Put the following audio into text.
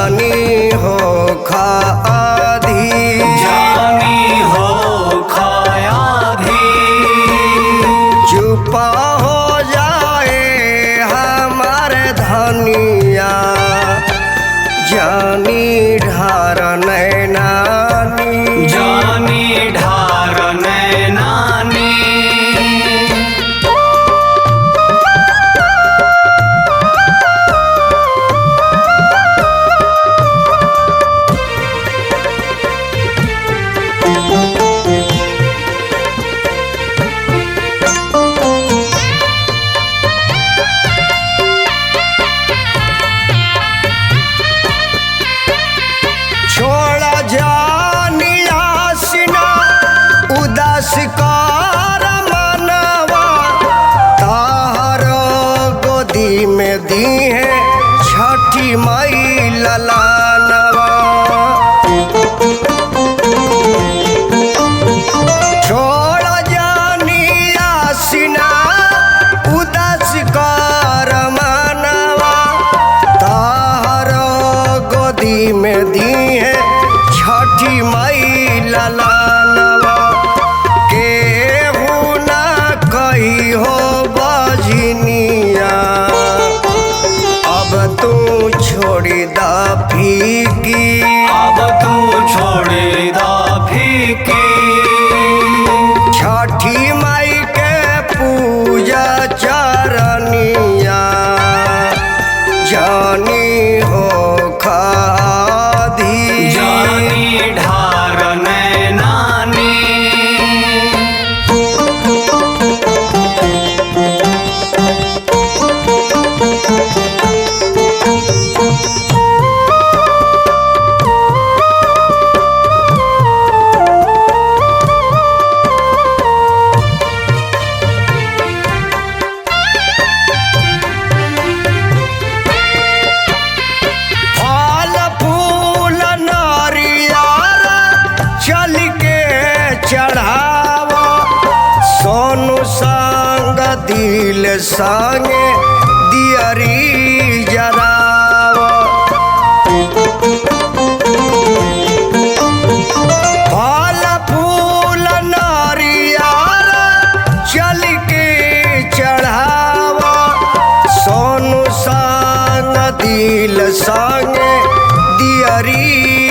जानी हो खाधी जानी हो खायाधी चुप हो जाए हमारे धनिया जानी ढार नैनानी जानी ढार नैनानी छोड़ा जानी आसिना उदास कर मनवा तार गोदी में दी है छठी मई ललानवा छोड़ा जानी आसिना उदास कर मनवा तार गोदी में दी है छठी मई ललानवा केहू ना कही हो बजनिया अब तू छोड़ी दा फीकी अब तू छोड़े दा फीकी छठी माई के पूजा चरनिया जानी हो खाधी जानी ढार नैनानी फल फूल नारियर चल के चढ़ावा सोनू संग दिल संगे दियरी जरावा फल फूल नारियर चल के चढ़ावा सोनू संग दिल संगे दियरी